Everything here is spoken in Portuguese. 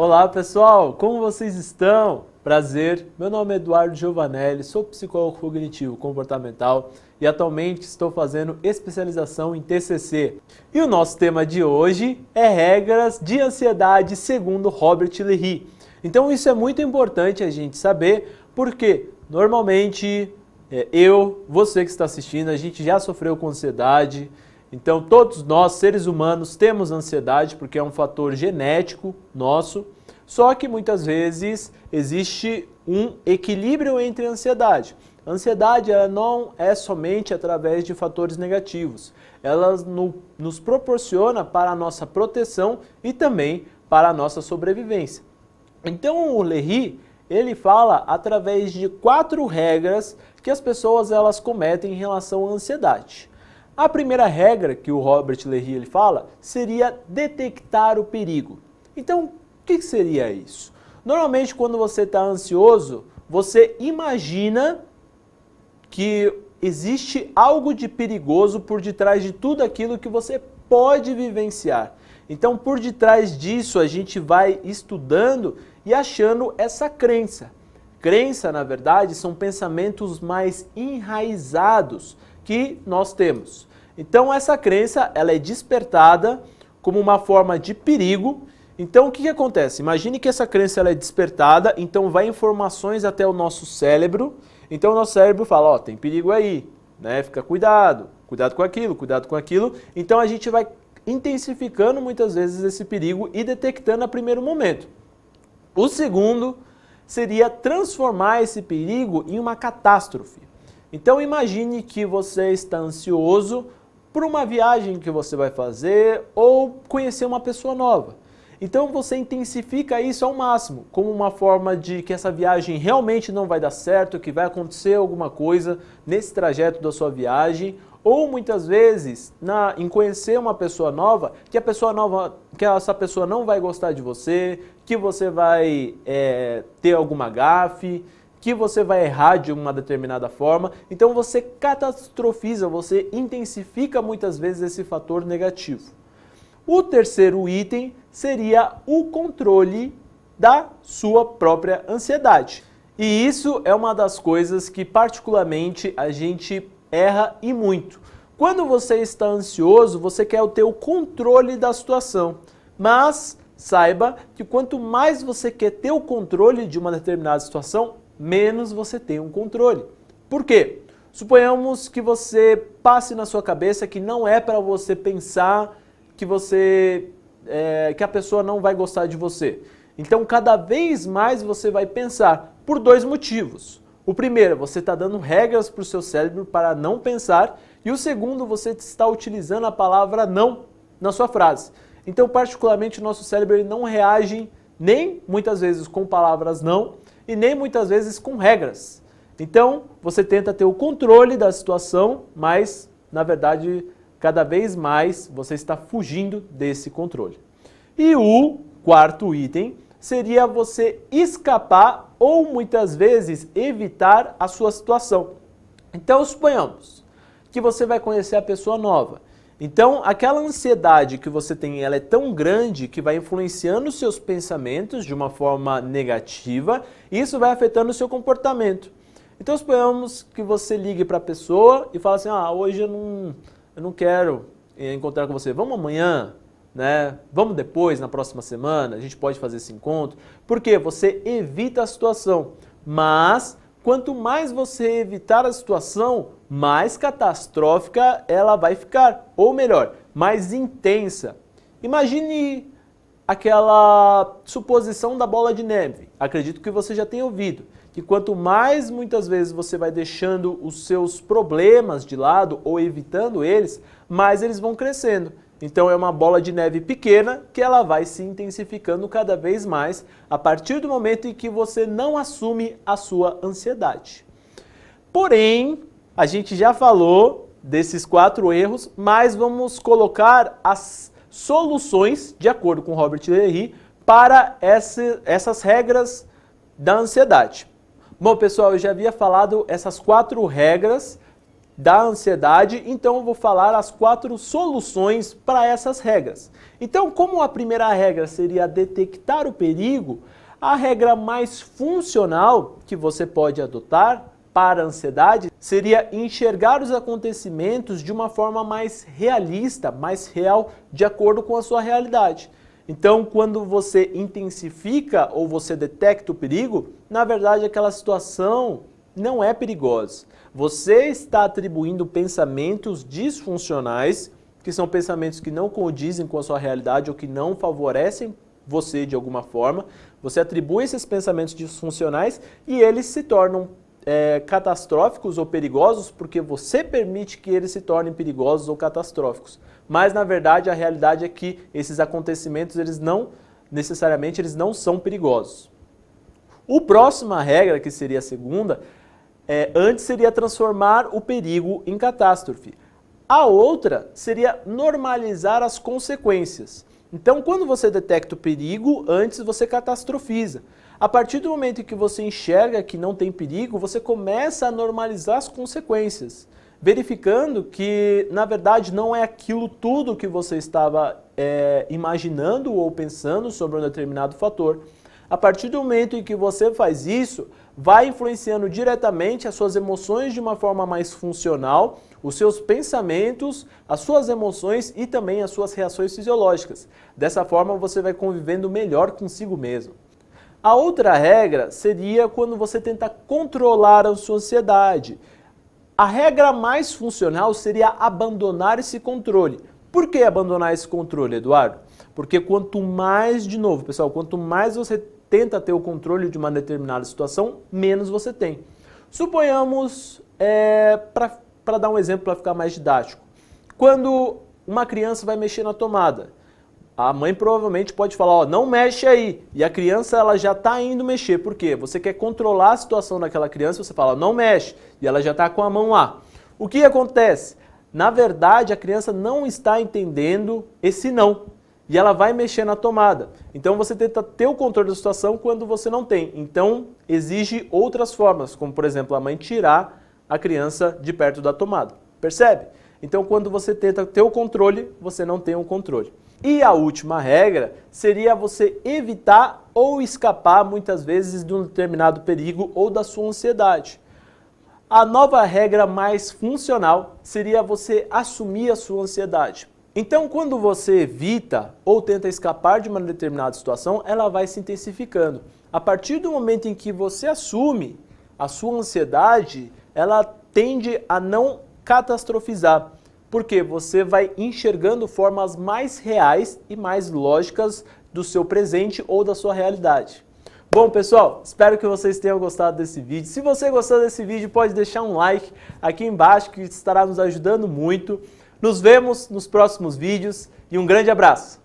Olá pessoal, como vocês estão? Prazer, meu nome é Eduardo Giovanelli, sou psicólogo cognitivo comportamental e atualmente estou fazendo especialização em TCC. E o nosso tema de hoje é regras de ansiedade segundo Robert Léhy. Então isso é muito importante a gente saber porque normalmente você que está assistindo, a gente já sofreu com ansiedade. Então todos nós, seres humanos, temos ansiedade porque é um fator genético nosso, só que muitas vezes existe um equilíbrio entre a ansiedade. A ansiedade ela não é somente através de fatores negativos, ela nos proporciona para a nossa proteção e também para a nossa sobrevivência. Então o Léhy, ele fala através de 4 regras que as pessoas elas cometem em relação à ansiedade. A primeira regra que o Robert Léhy ele fala seria detectar o perigo. Então, o que seria isso? Normalmente, quando você está ansioso, você imagina que existe algo de perigoso por detrás de tudo aquilo que você pode vivenciar. Então, por detrás disso, a gente vai estudando e achando essa crença. Crença, na verdade, são pensamentos mais enraizados que nós temos. Então essa crença ela é despertada como uma forma de perigo. Então o que acontece? Imagine que essa crença ela é despertada, então vai informações até o nosso cérebro. Então o nosso cérebro fala, ó, tem perigo aí, né? Fica cuidado, cuidado com aquilo, cuidado com aquilo. Então a gente vai intensificando muitas vezes esse perigo e detectando a primeiro momento. O segundo seria transformar esse perigo em uma catástrofe. Então imagine que você está ansioso por uma viagem que você vai fazer ou conhecer uma pessoa nova. Então você intensifica isso ao máximo, como uma forma de que essa viagem realmente não vai dar certo, que vai acontecer alguma coisa nesse trajeto da sua viagem, ou muitas vezes em conhecer uma pessoa nova, que essa pessoa não vai gostar de você, que você vai ter alguma gafe, que você vai errar de uma determinada forma, então você catastrofiza, você intensifica muitas vezes esse fator negativo. O terceiro item seria o controle da sua própria ansiedade. E isso é uma das coisas que particularmente a gente erra e muito. Quando você está ansioso, você quer ter o controle da situação, mas saiba que quanto mais você quer ter o controle de uma determinada situação, menos você tem um controle. Por quê? Suponhamos que você passe na sua cabeça que não é para você pensar que a pessoa não vai gostar de você. Então, cada vez mais você vai pensar por 2 motivos. O primeiro, você está dando regras para o seu cérebro para não pensar. E o segundo, você está utilizando a palavra não na sua frase. Então, particularmente, o nosso cérebro ele não reage nem muitas vezes com palavras não, e nem muitas vezes com regras. Então, você tenta ter o controle da situação, mas, na verdade, cada vez mais você está fugindo desse controle. E o 4º item seria você escapar ou, muitas vezes, evitar a sua situação. Então, suponhamos que você vai conhecer a pessoa nova. Então, aquela ansiedade que você tem, ela é tão grande que vai influenciando os seus pensamentos de uma forma negativa e isso vai afetando o seu comportamento. Então, suponhamos que você ligue para a pessoa e fala assim, hoje eu não quero encontrar com você, vamos amanhã, né? Vamos depois, na próxima semana, a gente pode fazer esse encontro. Por quê? Você evita a situação, mas quanto mais você evitar a situação, mais catastrófica ela vai ficar, ou melhor, mais intensa. Imagine aquela suposição da bola de neve. Acredito que você já tenha ouvido, que quanto mais muitas vezes você vai deixando os seus problemas de lado ou evitando eles, mais eles vão crescendo. Então é uma bola de neve pequena que ela vai se intensificando cada vez mais a partir do momento em que você não assume a sua ansiedade. Porém, a gente já falou desses 4 erros, mas vamos colocar as soluções, de acordo com Robert Léhy, para essas regras da ansiedade. Bom, pessoal, eu já havia falado essas 4 regras da ansiedade, então eu vou falar as 4 soluções para essas regras. Então, como a primeira regra seria detectar o perigo, a regra mais funcional que você pode adotar para a ansiedade seria enxergar os acontecimentos de uma forma mais realista, mais real, de acordo com a sua realidade. Então, quando você intensifica ou você detecta o perigo, na verdade aquela situação não é perigosa. Você está atribuindo pensamentos disfuncionais, que são pensamentos que não condizem com a sua realidade ou que não favorecem você de alguma forma. Você atribui esses pensamentos disfuncionais e eles se tornam catastróficos ou perigosos porque você permite que eles se tornem perigosos ou catastróficos. Mas, na verdade, a realidade é que esses acontecimentos, eles não são perigosos. A próxima regra, que seria a segunda, antes seria transformar o perigo em catástrofe. A outra seria normalizar as consequências. Então, quando você detecta o perigo, antes você catastrofiza. A partir do momento em que você enxerga que não tem perigo, você começa a normalizar as consequências, verificando que, na verdade, não é aquilo tudo que você estava imaginando ou pensando sobre um determinado fator. A partir do momento em que você faz isso, vai influenciando diretamente as suas emoções de uma forma mais funcional, os seus pensamentos, as suas emoções e também as suas reações fisiológicas. Dessa forma, você vai convivendo melhor consigo mesmo. A outra regra seria quando você tenta controlar a sua ansiedade. A regra mais funcional seria abandonar esse controle. Por que abandonar esse controle, Eduardo? Porque quanto mais, de novo, pessoal, quanto mais você tenta ter o controle de uma determinada situação, menos você tem. Suponhamos, para dar um exemplo para ficar mais didático, quando uma criança vai mexer na tomada, a mãe provavelmente pode falar, ó, não mexe aí, e a criança ela já está indo mexer. Por quê? Você quer controlar a situação daquela criança, você fala, não mexe, e ela já está com a mão lá. O que acontece? Na verdade, a criança não está entendendo esse não, e ela vai mexer na tomada. Então você tenta ter o controle da situação quando você não tem. Então exige outras formas, como por exemplo a mãe tirar a criança de perto da tomada. Percebe? Então quando você tenta ter o controle, você não tem o controle. E a última regra seria você evitar ou escapar muitas vezes de um determinado perigo ou da sua ansiedade. A nova regra mais funcional seria você assumir a sua ansiedade. Então, quando você evita ou tenta escapar de uma determinada situação, ela vai se intensificando. A partir do momento em que você assume a sua ansiedade, ela tende a não catastrofizar. Porque você vai enxergando formas mais reais e mais lógicas do seu presente ou da sua realidade. Bom, pessoal, espero que vocês tenham gostado desse vídeo. Se você gostou desse vídeo, pode deixar um like aqui embaixo, que estará nos ajudando muito. Nos vemos nos próximos vídeos e um grande abraço!